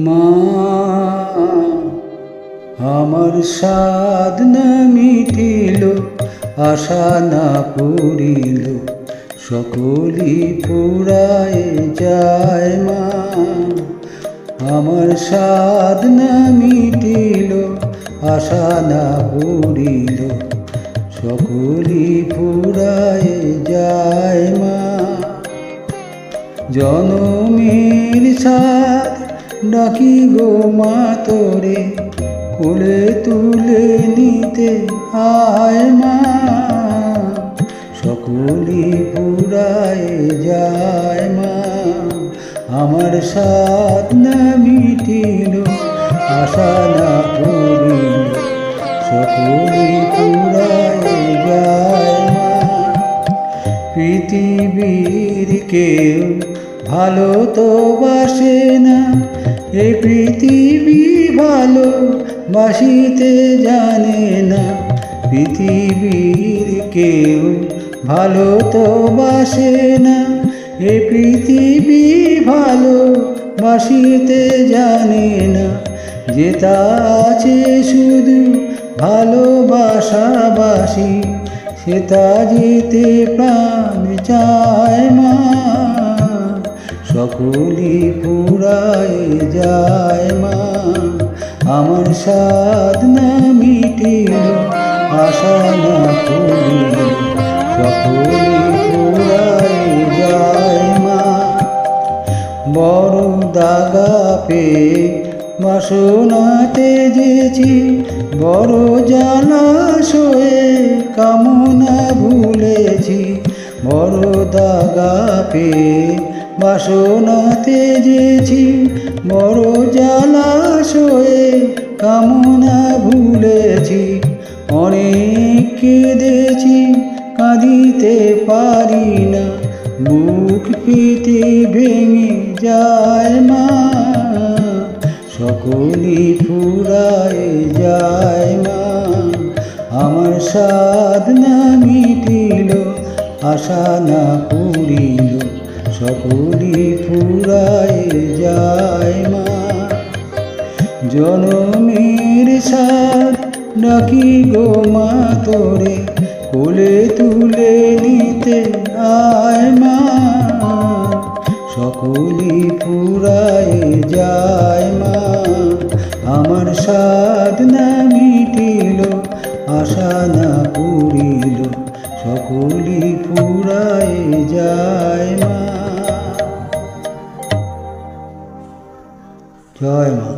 মা আমার সাধ না মিটিল, আশা না পুরিল, সকলই ফুরায় যায় মা। আমার সাধ না মিটিল, আশা না পুরিল, সকলই ফুরায় যায় মা। জনমের সাথ ডাকি গো মা তোরে, কোলে তুলে নিতে আয় মা। সকলই ফুরায় যায় মা। আমার সাধ না মিটিল, আশা না পুরিল, সকলই ফুরায় যায় মা। পৃথিবীর কেউ ভালো তো বাসে না, এই পৃথিবী ভালো বাসিতে জানে না। পৃথিবীর কেউ ভালো তো বাসে না, এই পৃথিবী ভালো বাসিতে জানে না। যেটা আছে শুধু ভালোবাসাবাসি, সেটা যেতে প্রাণ চায় মা। সকলই ফুরায় যায় মা। আমার সাধ না মিটিল, আশা না পুরিল, সকলই ফুরায় যায় মা। বড় দাগা পেয়ে বাসনাতে যেছি, বড় জলাশয়ে কামনা ভুলেছি। বড় দাগা পেয়ে বাসনাতে যেছি, বড় জলাশয়ে কামনা ভুলেছি। অনেক কেঁদেছি, কাঁদিতে পারি না, বুক পেতে ভেঙে যায় মা। সকলই ফুরায় যায় মা। আমার সাধ না মিটিল, আশা না পুরিল, সকলই ফুরায় যায় মা। জনমের সাধ ডাকি গো মা তোরে, কোলে তুলে নিতে আয় মা। সকলই ফুরায় যায় মা। আমার সাধ না মিটিল, আশা না পুরিল, সকলই ফুরায় যায় মা। জয় মা।